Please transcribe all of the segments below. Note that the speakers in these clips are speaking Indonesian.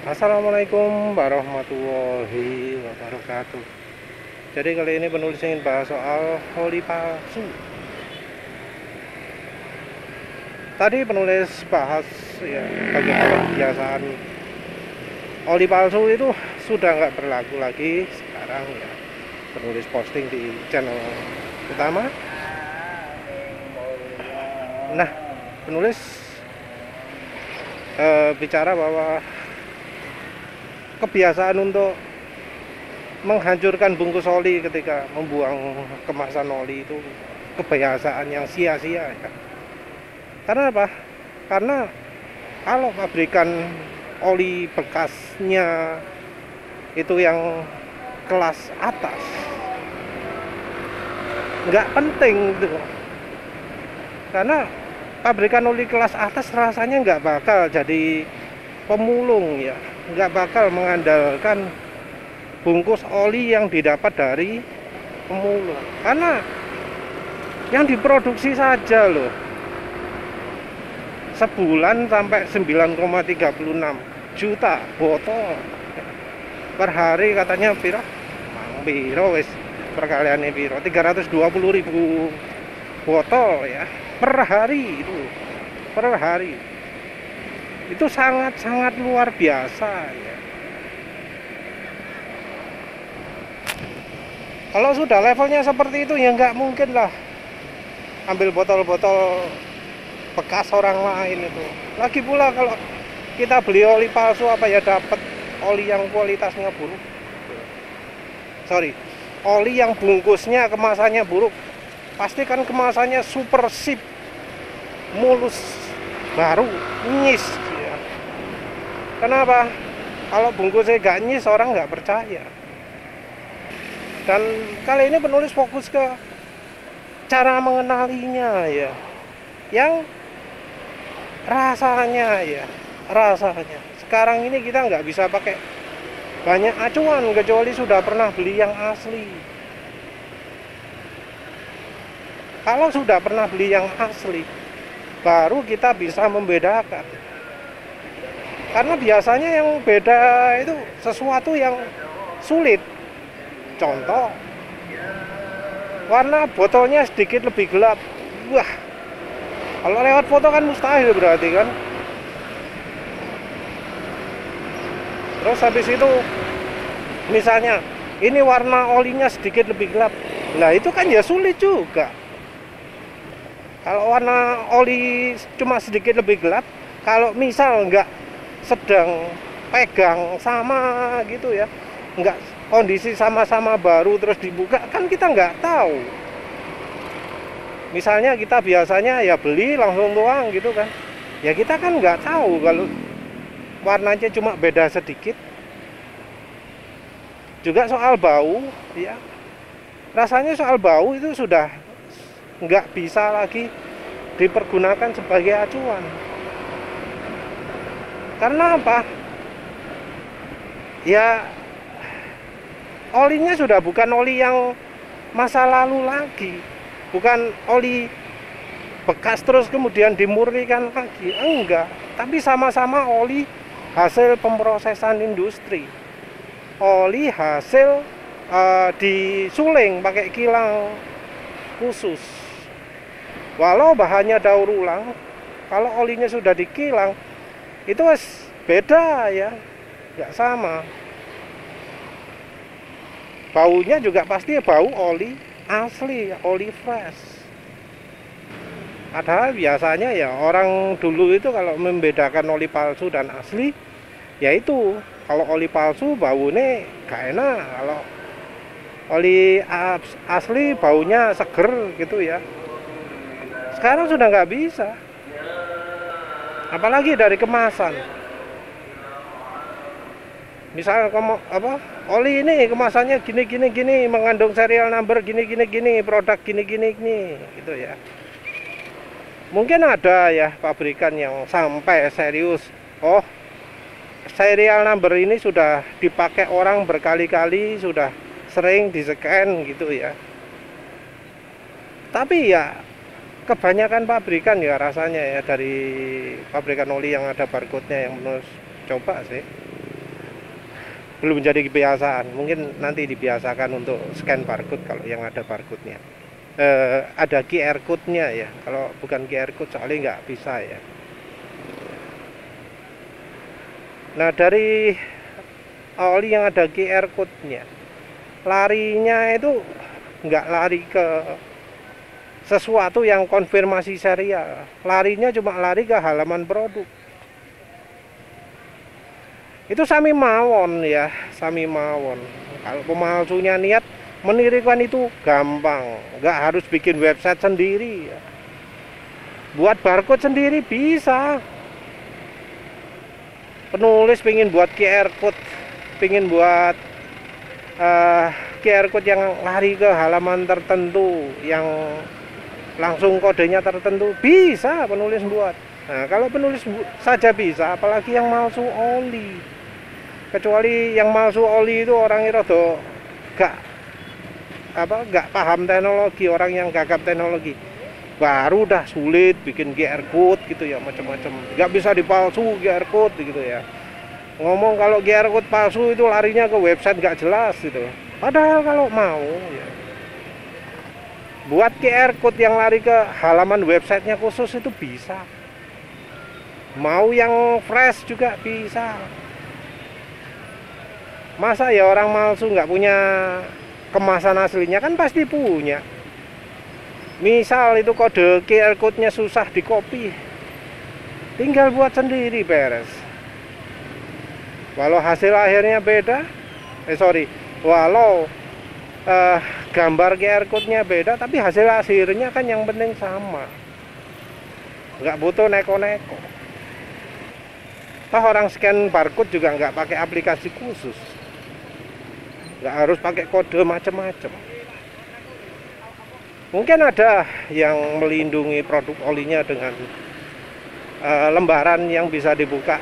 Assalamualaikum warahmatullahi wabarakatuh. Jadi kali ini penulis ingin bahas soal oli palsu. Tadi penulis bahas ya bagaimana kebiasaan oli palsu itu sudah nggak berlaku lagi sekarang ya. Penulis posting di channel utama. Nah, penulis bicara bahwa kebiasaan untuk menghancurkan bungkus oli ketika membuang kemasan oli itu kebiasaan yang sia-sia ya. Karena apa? Karena kalau pabrikan oli bekasnya itu yang kelas atas, nggak penting gitu. Karena pabrikan oli kelas atas rasanya nggak bakal jadi pemulung ya, nggak bakal mengandalkan bungkus oli yang didapat dari pemulung, karena yang diproduksi saja loh sebulan sampai 9,36 juta botol per hari katanya. Piro wis perkaliane piro, 320.000 botol ya per hari. Itu sangat-sangat luar biasa ya. Kalau sudah levelnya seperti itu ya nggak mungkin lah ambil botol-botol bekas orang lain itu. Lagi pula kalau kita beli oli palsu, apa ya dapat oli yang kualitasnya buruk. Oli yang bungkusnya kemasannya buruk. Pasti kan kemasannya super sip, mulus, baru, nyis ya. Kenapa? Kalau bungkusnya gak nyis orang nggak percaya. Dan kali ini penulis fokus ke cara mengenalinya ya, yang rasanya sekarang ini kita nggak bisa pakai banyak acuan kecuali sudah pernah beli yang asli. Kalau sudah pernah beli yang asli baru kita bisa membedakan, karena biasanya yang beda itu sesuatu yang sulit. Contoh, warna botolnya sedikit lebih gelap. Wah, kalau lewat foto kan mustahil berarti kan. Terus habis itu misalnya ini warna olinya sedikit lebih gelap, lah itu kan ya sulit juga. Kalau warna oli cuma sedikit lebih gelap, kalau misal nggak sedang pegang sama gitu ya, nggak kondisi sama-sama baru terus dibuka, kan kita nggak tahu. Misalnya kita biasanya ya beli langsung tuang gitu kan, ya kita kan nggak tahu kalau warnanya cuma beda sedikit. Juga soal bau ya, rasanya soal bau itu sudah nggak bisa lagi dipergunakan sebagai acuan. Karena apa? Ya olinya sudah bukan oli yang masa lalu lagi, bukan oli bekas terus kemudian dimurnikan lagi, enggak. Tapi sama-sama oli hasil pemrosesan industri, oli hasil disuling pakai kilang khusus. Walau bahannya daur ulang, kalau olinya sudah dikilang itu beda ya, nggak sama. Baunya juga pasti bau oli asli, oli fresh. Padahal biasanya ya orang dulu itu kalau membedakan oli palsu dan asli, yaitu kalau oli palsu baunya gak enak, kalau oli asli baunya seger gitu ya. Sekarang sudah nggak bisa, apalagi dari kemasan. Misal oli ini kemasannya gini, mengandung serial number gini, produk gini gitu ya. Mungkin ada ya pabrikan yang sampai serius, oh serial number ini sudah dipakai orang berkali-kali, sudah sering di-scan gitu ya. Tapi ya kebanyakan pabrikan ya rasanya ya, dari pabrikan oli yang ada barcode-nya yang menurut coba sih, belum jadi kebiasaan. Mungkin nanti dibiasakan untuk scan barcode kalau yang ada barcode-nya. Ada QR code-nya ya. Kalau bukan QR code soalnya nggak bisa ya. Nah, dari oli yang ada QR code-nya, larinya itu nggak lari ke sesuatu yang konfirmasi serial. Larinya cuma lari ke halaman produk. Itu sami mawon ya, sami mawon. Kalau pemalsunya niat menirukan itu gampang, nggak harus bikin website sendiri ya. Buat barcode sendiri bisa. Penulis pengen buat QR code, pengen buat QR code yang lari ke halaman tertentu, yang langsung kodenya tertentu, bisa penulis buat. Nah, kalau penulis saja bisa, apalagi yang palsu oli. Kecuali yang palsu oli itu orangnya rada gak paham teknologi, orang yang gagap teknologi. Baru dah sulit bikin QR code gitu ya, macam-macam. Nggak bisa dipalsu QR code gitu ya. Ngomong kalau QR code palsu itu larinya ke website nggak jelas gitu. Padahal kalau mau ya, buat QR code yang lari ke halaman websitenya khusus itu bisa. Mau yang fresh juga bisa. Masa ya orang palsu nggak punya kemasan aslinya? Kan pasti punya. Misal itu kode QR code-nya susah di copy, tinggal buat sendiri beres. Walau hasil akhirnya beda, walau gambar QR code-nya beda, tapi hasil akhirnya kan yang penting sama. Nggak butuh neko-neko. Toh orang scan barcode juga nggak pakai aplikasi khusus, nggak harus pakai kode macam-macam. Mungkin ada yang melindungi produk olinya dengan lembaran yang bisa dibuka.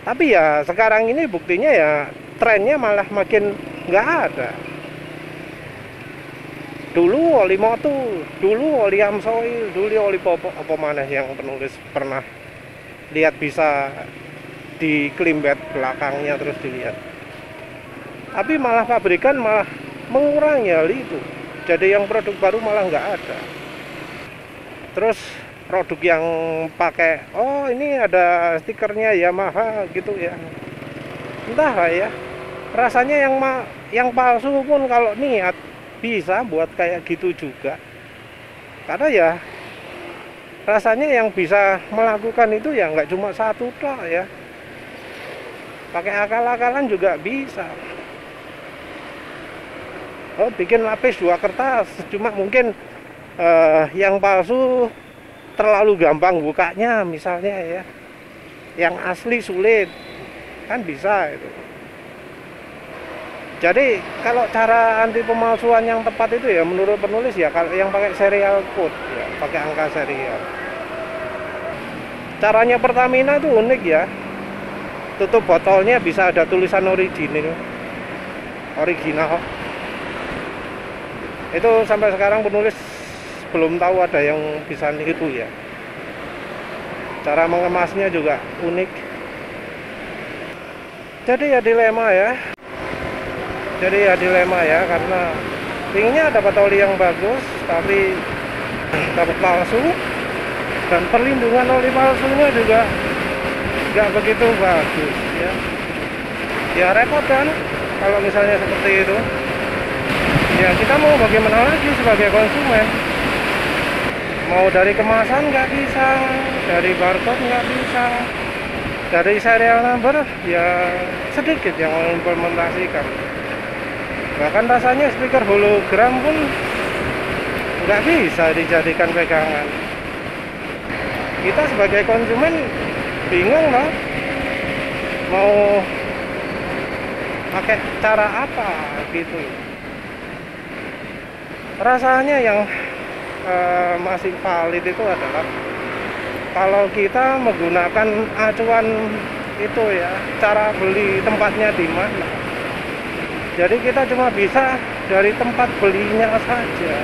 Tapi ya sekarang ini buktinya ya trennya malah makin nggak ada. Dulu oli Motu, dulu oli Amsoil, dulu oli Popok, apa mana yang penulis pernah lihat bisa di klimbet belakangnya terus dilihat. Tapi malah pabrikan malah mengurangi hal itu. Jadi yang produk baru malah nggak ada. Terus produk yang pakai, oh ini ada stikernya Yamaha gitu ya. Entah lah ya. Rasanya yang palsu pun kalau niat bisa buat kayak gitu juga. Karena ya rasanya yang bisa melakukan itu ya nggak cuma satu tok ya. Pakai akal-akalan juga bisa. Oh, bikin lapis 2 kertas, cuma mungkin yang palsu terlalu gampang bukanya misalnya ya. Yang asli sulit, kan bisa itu. Jadi kalau cara anti pemalsuan yang tepat itu ya menurut penulis ya kalau yang pakai serial code ya, pakai angka serial. Caranya Pertamina itu unik ya. Tutup botolnya bisa ada tulisan original. Itu sampai sekarang penulis belum tahu ada yang bisa itu ya. Cara mengemasnya juga unik. Jadi ya dilema ya, karena pinginnya dapat oli yang bagus tapi dapat palsu, dan perlindungan oli palsunya juga nggak begitu bagus ya. Ya repot kan kalau misalnya seperti itu. Ya kita mau bagaimana lagi sebagai konsumen? Mau dari kemasan nggak bisa, dari barcode nggak bisa, dari serial number ya sedikit yang mengimplementasikan. Bahkan rasanya speaker hologram pun nggak bisa dijadikan pegangan. Kita sebagai konsumen bingung loh, mau pakai cara apa gitu. Rasanya yang masih valid itu adalah kalau kita menggunakan acuan itu ya, cara beli tempatnya di mana. Jadi kita cuma bisa dari tempat belinya saja.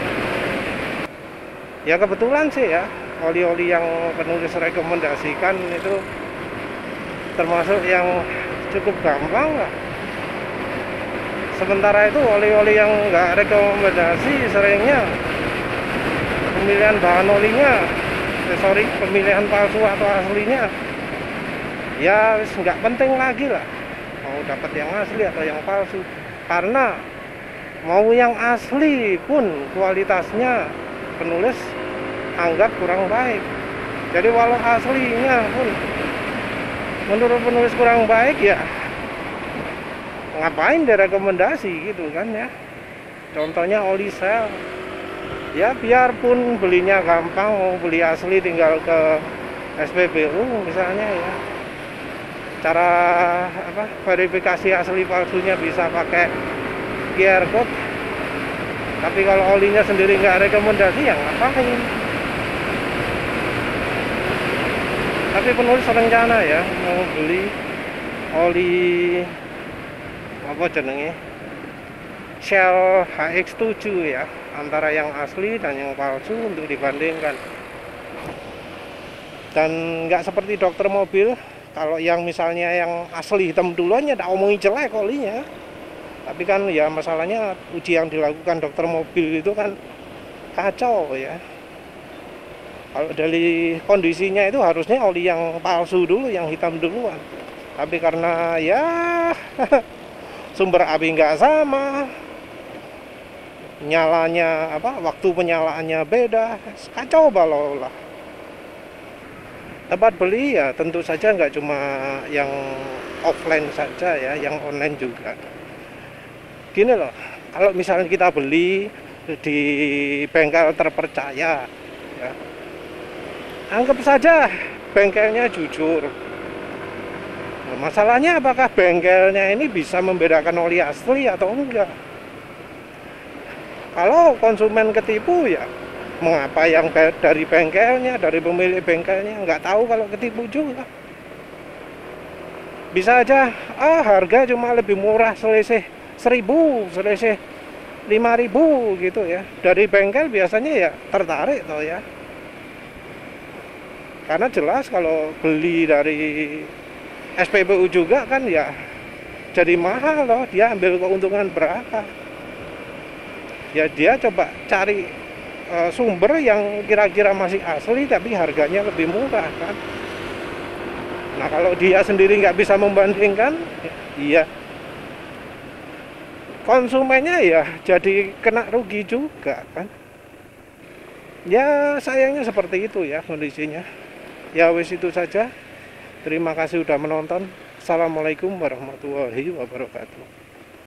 Ya kebetulan sih ya, oli-oli yang penulis rekomendasikan itu termasuk yang cukup gampang lah. Sementara itu oli-oli yang nggak rekomendasi seringnya pemilihan bahan olinya, pemilihan palsu atau aslinya ya nggak penting lagi lah, mau dapat yang asli atau yang palsu. Karena mau yang asli pun kualitasnya penulis anggap kurang baik. Jadi walau aslinya pun menurut penulis kurang baik, ya ngapain direkomendasi gitu kan ya. Contohnya oli sel, ya biarpun belinya gampang, mau beli asli tinggal ke SPBU misalnya ya, cara verifikasi asli palsunya bisa pakai QR code. Tapi kalau olinya sendiri nggak rekomendasi, ya ngapain. Tapi penulis rencana ya mau beli oli apa jenenge Shell HX7 ya, antara yang asli dan yang palsu untuk dibandingkan. Dan nggak seperti dokter mobil, kalau yang misalnya yang asli hitam duluan ya tak omongi jelek olinya. Tapi kan ya masalahnya uji yang dilakukan dokter mobil itu kan kacau ya. Kalau dari kondisinya itu harusnya oli yang palsu dulu, yang hitam duluan. Tapi karena ya sumber api nggak sama, nyalanya waktu penyalaannya beda, kacau balau lah. Tempat beli ya tentu saja nggak cuma yang offline saja ya, yang online juga. Gini loh, kalau misalnya kita beli di bengkel terpercaya ya, anggap saja bengkelnya jujur. Nah, masalahnya apakah bengkelnya ini bisa membedakan oli asli atau enggak? Kalau konsumen ketipu ya mengapa yang dari bengkelnya, dari pemilik bengkelnya nggak tahu kalau ketipu juga? Bisa aja harga cuma lebih murah, selisih 1.000, selisih 5.000 gitu ya. Dari bengkel biasanya ya tertarik toh ya. Karena jelas kalau beli dari SPBU juga kan ya jadi mahal loh, dia ambil keuntungan berapa. Ya dia coba cari sumber yang kira-kira masih asli tapi harganya lebih murah kan. Nah kalau dia sendiri nggak bisa membandingkan, iya konsumennya ya jadi kena rugi juga kan. Ya sayangnya seperti itu ya kondisinya. Ya wis itu saja. Terima kasih sudah menonton. Assalamualaikum warahmatullahi wabarakatuh.